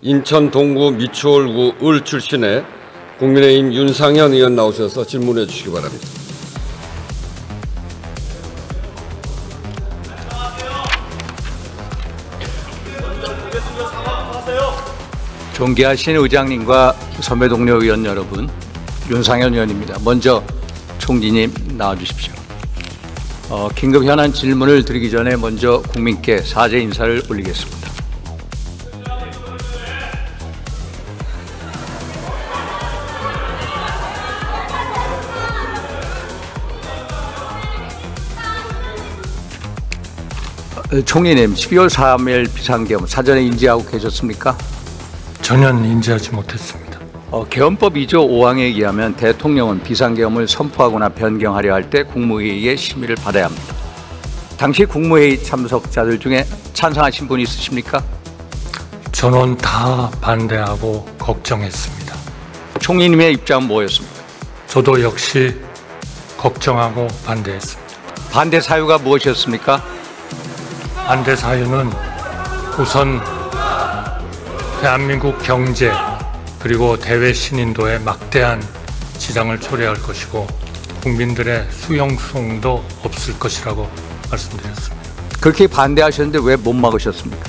인천 동구 미추홀구 을 출신의 국민의힘 윤상현 의원 나오셔서 질문해 주시기 바랍니다. 존귀하신 의장님과 선배 동료 의원 여러분, 윤상현 의원입니다. 먼저 총리님 나와주십시오. 긴급 현안 질문을 드리기 전에 먼저 국민께 사죄 인사를 올리겠습니다. 총리님, 12월 3일 비상계엄 사전에 인지하고 계셨습니까? 전혀 인지하지 못했습니다. 계엄법 2조 5항에 의하면 대통령은 비상계엄을 선포하거나 변경하려 할 때 국무회의의 심의를 받아야 합니다. 당시 국무회의 참석자들 중에 찬성하신 분 있으십니까? 저는 다 반대하고 걱정했습니다. 총리님의 입장은 뭐였습니까? 저도 역시 걱정하고 반대했습니다. 반대 사유가 무엇이었습니까? 반대 사유는 우선 대한민국 경제 그리고 대외 신인도에 막대한 지장을 초래할 것이고 국민들의 수용성도 없을 것이라고 말씀드렸습니다. 그렇게 반대하셨는데 왜 못 막으셨습니까?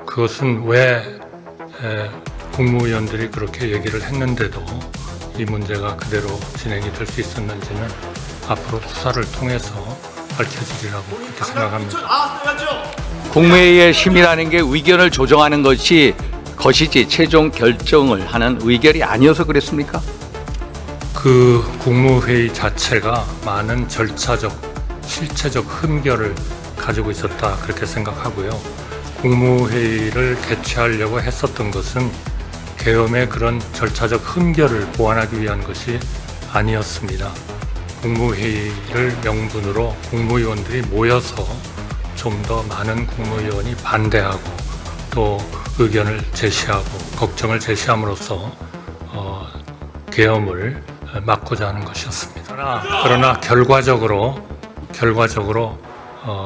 그것은 왜 국무위원들이 그렇게 얘기를 했는데도 이 문제가 그대로 진행이 될 수 있었는지는 앞으로 수사를 통해서 밝혀지리라고 그렇게 생각합니다. 국무회의의 심의라는 게 의견을 조정하는 것이지 최종 결정을 하는 의결이 아니어서 그랬습니까? 그 국무회의 자체가 많은 절차적, 실체적 흠결을 가지고 있었다 그렇게 생각하고요. 국무회의를 개최하려고 했었던 것은 계엄의 그런 절차적 흠결을 보완하기 위한 것이 아니었습니다. 국무회의를 명분으로 국무위원들이 모여서 좀 더 많은 국무위원이 반대하고 또 의견을 제시하고 걱정을 제시함으로써 계엄을 막고자 하는 것이었습니다. 그러나 결과적으로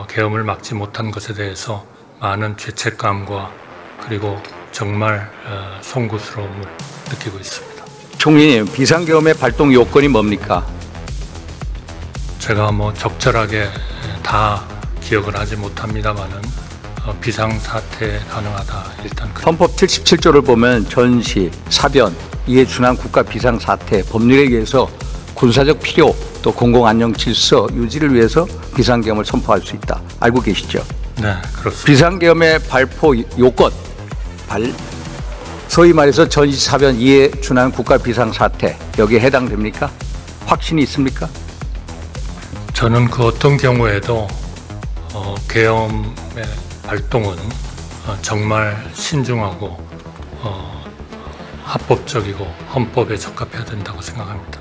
계엄을 막지 못한 것에 대해서 많은 죄책감과 그리고 정말 송구스러움을 느끼고 있습니다. 총리님, 비상계엄의 발동 요건이 뭡니까? 제가 적절하게 다 기억을 하지 못합니다만은 비상사태 가능하다 일단. 헌법 77조를 보면 전시, 사변, 이에 준한 국가 비상사태, 법률에 의해서 군사적 필요 또 공공안정질서 유지를 위해서 비상계엄을 선포할 수 있다. 알고 계시죠? 네, 그렇습니다. 비상계엄의 발포 요건, 소위 말해서 전시, 사변, 이에 준한 국가 비상사태 여기에 해당됩니까? 확신이 있습니까? 저는 그 어떤 경우에도 계엄의 발동은 정말 신중하고 합법적이고 헌법에 적합해야 된다고 생각합니다.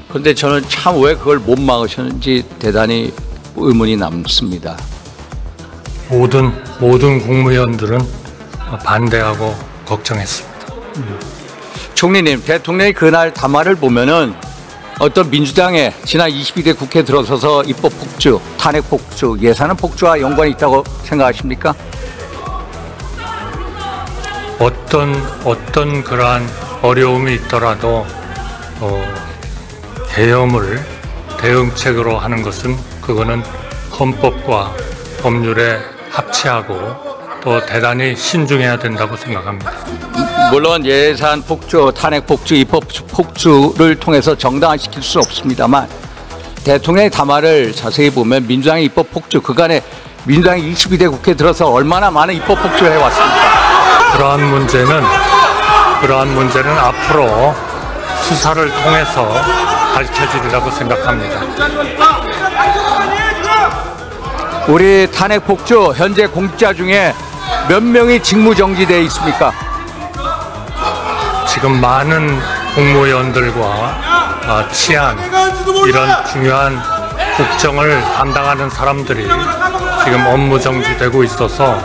그런데 저는 참 왜 그걸 못 막으셨는지 대단히 의문이 남습니다. 모든 국무위원들은 반대하고 걱정했습니다. 총리님, 대통령이 그날 담화를 보면은 어떤 민주당의 지난 22대 국회 들어서서 입법 폭주, 탄핵 폭주, 예산안 폭주와 연관이 있다고 생각하십니까? 어떤 그러한 어려움이 있더라도 계엄을 대응책으로 하는 것은 그거는 헌법과 법률에 합치하고 또 대단히 신중해야 된다고 생각합니다. 물론 예산 폭주, 탄핵 폭주, 입법 폭주를 통해서 정당화시킬 수 없습니다만 대통령의 담화를 자세히 보면 민주당의 입법 폭주, 그간에 민주당이 22대 국회 들어서 얼마나 많은 입법 폭주를 해왔습니까? 그러한 문제는 앞으로 수사를 통해서 밝혀지리라고 생각합니다. 우리 탄핵 폭주 현재 공직자 중에 몇 명이 직무정지되어 있습니까? 지금 많은 국무위원들과 치안 이런 중요한 국정을 담당하는 사람들이 지금 업무 정지되고 있어서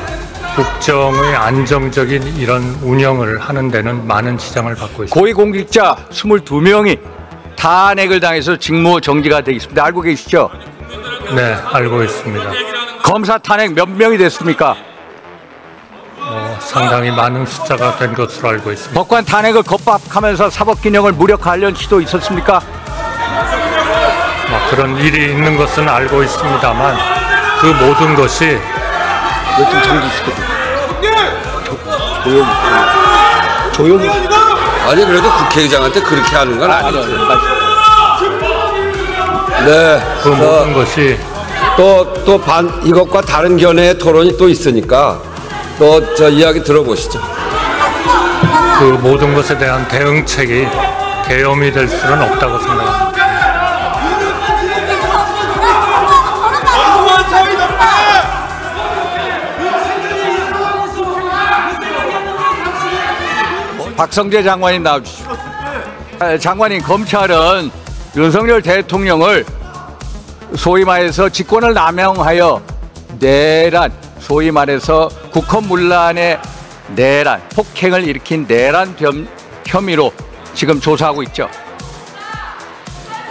국정의 안정적인 이런 운영을 하는 데는 많은 지장을 받고 있습니다. 고위공직자 22명이 탄핵을 당해서 직무정지가 되어 있습니다. 알고 계시죠? 네, 알고 있습니다. 검사 탄핵 몇 명이 됐습니까? 상당히 많은 숫자가 된 것으로 알고 있습니다. 법관 탄핵을 겁박하면서 사법기능을 무력화하려는 시도 있었습니까? 그런 일이 있는 것은 알고 있습니다만 그 모든 것이 요즘 정지시켜줘. 조용히. 아니 그래도 국회의장한테 그렇게 하는 건 아니죠. 네. 그 모든 것이 또 이것과 다른 견해의 토론이 또 있으니까 또 저 이야기 들어보시죠. 그 모든 것에 대한 대응책이 계엄이 될 수는 없다고 생각합니다. 박성재 장관님 나와주시죠. 장관님, 검찰은 윤석열 대통령을 소위 말해서 직권을 남용하여 내란, 소위 말해서 국헌문란의 내란, 폭행을 일으킨 내란 혐의로 지금 조사하고 있죠.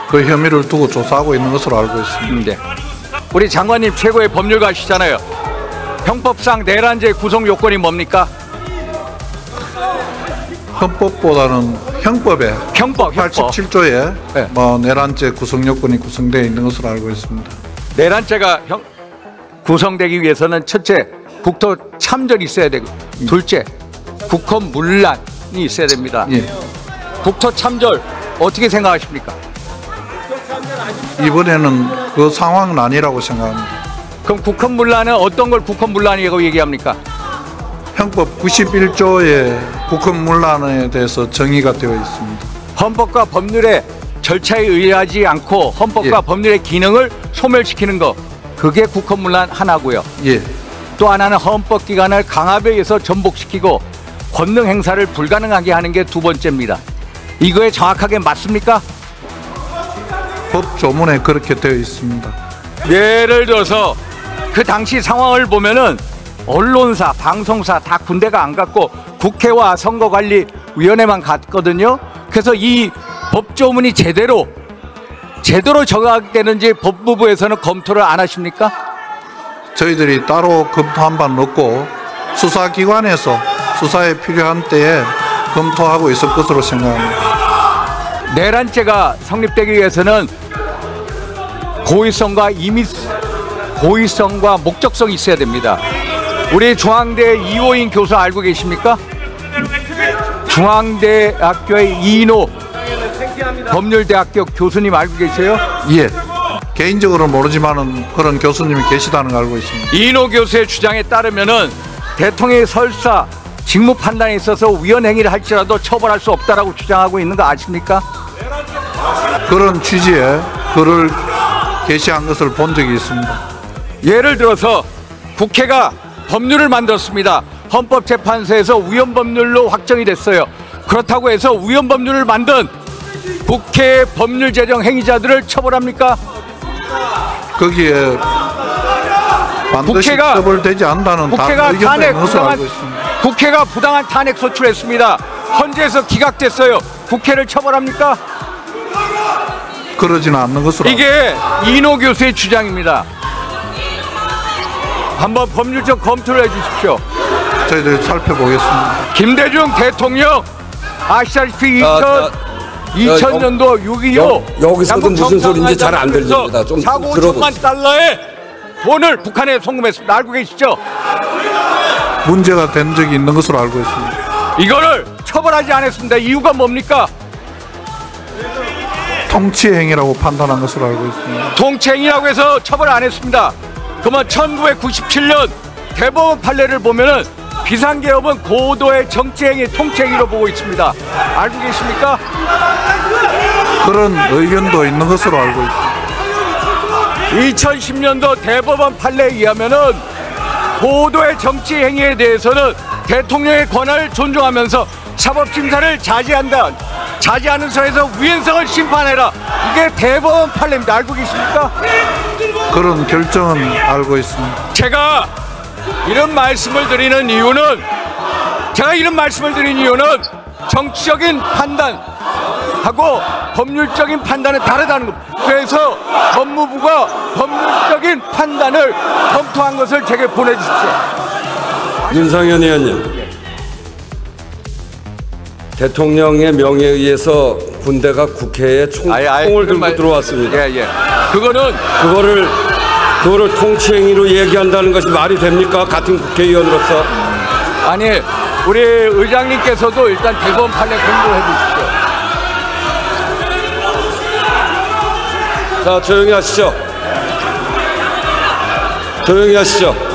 그 혐의를 두고 조사하고 있는 것으로 알고 있습니다. 네. 우리 장관님 최고의 법률가시잖아요. 형법상 내란죄 구성 요건이 뭡니까? 헌법보다는 형법에 형법. 87조에 네. 내란죄 구성 요건이 구성되어 있는 것으로 알고 있습니다. 내란죄가 구성되기 위해서는 첫째, 국토 참전이 있어야 되고, 둘째, 국헌문란이 있어야 됩니다. 예. 국토 참전 어떻게 생각하십니까? 이번에는 그 상황은 아니라고 생각합니다. 그럼 국헌문란은 어떤 걸 국헌문란이라고 얘기합니까? 형법 91조의 국헌문란에 대해서 정의가 되어 있습니다. 헌법과 법률의 절차에 의하지 않고 헌법과 예. 법률의 기능을 소멸시키는 거, 그게 국헌문란 하나고요. 예. 또 하나는 헌법기관을 강압에 의해서 전복시키고 권능 행사를 불가능하게 하는 게 두 번째입니다. 이거에 정확하게 맞습니까? 법 조문에 그렇게 되어 있습니다. 예를 들어서 그 당시 상황을 보면은 언론사, 방송사 다 군대가 안 갔고 국회와 선거관리위원회만 갔거든요. 그래서 이 법조문이 제대로 적용되는지 법무부에서는 검토를 안 하십니까? 저희들이 따로 검토한 바는 없고 수사기관에서 수사에 필요한 때에 검토하고 있을 것으로 생각합니다. 내란죄가 성립되기 위해서는 고의성과 목적성이 있어야 됩니다. 우리 중앙대 이호인 교수 알고 계십니까? 중앙대학교의 이인호 법률대학교 교수님 알고 계세요? 예. 개인적으로 모르지만은 그런 교수님이 계시다는 걸 알고 있습니다. 이인호 교수의 주장에 따르면은 대통령이 설사 직무 판단에 있어서 위헌 행위를 할지라도 처벌할 수 없다라고 주장하고 있는 거 아십니까? 그런 취지의 글을 게시한 것을 본 적이 있습니다. 예를 들어서 국회가 법률을 만들었습니다. 헌법재판소에서 위헌법률로 확정이 됐어요. 그렇다고 해서 위헌법률을 만든 국회 법률 제정 행위자들을 처벌합니까? 거기에 반드시 국회가- 처벌되지 않는다는 국회가 의견도 있는 것으로 알고 있습니다. 국회가 부당한 탄핵 소추했습니다. 헌재에서 기각됐어요. 국회를 처벌합니까? 그러지는 않는 것으로 이게 이인호 교수의 주장입니다. 한번 법률적 검토를 해주십시오. 저희들이 살펴보겠습니다. 김대중 대통령 아시다시피 자, 2000년도 6.25 여기서도 무슨 소리인지 잘 안 들립니다. 좀 4억 5천만 들어보세요. 달러의 돈을 북한에 송금했습니다. 알고 계시죠? 문제가 된 적이 있는 것으로 알고 있습니다. 이거를 처벌하지 않았습니다. 이유가 뭡니까? 통치행위라고 판단한 것으로 알고 있습니다. 통치행위라고 해서 처벌 안 했습니다. 그러면 1997년 대법원 판례를 보면은 비상계엄은 고도의 정치행위, 통치행위로 보고 있습니다. 알고 계십니까? 그런 의견도 있는 것으로 알고 있습니다. 2010년도 대법원 판례에 의하면은 고도의 정치행위에 대해서는 대통령의 권한을 존중하면서 사법심사를 자제하는 선에서 위헌성을 심판해라. 이게 대법원 판례입니다. 알고 계십니까? 그런 결정은 알고 있습니다. 제가 이런 말씀을 드리는 이유는 정치적인 판단하고 법률적인 판단은 다르다는 겁니다. 그래서 법무부가 법률적인 판단을 검토한 것을 제게 보내주십시오. 윤상현 의원님. 대통령의 명예에 의해서 군대가 국회에 총을 들고 들어왔습니다. 예. 그거는 그거를 통치행위로 얘기한다는 것이 말이 됩니까? 같은 국회의원으로서. 아니 우리 의장님께서도 일단 대법원 판례 공부해 주십시오. 자, 조용히 하시죠. 조용히 하시죠.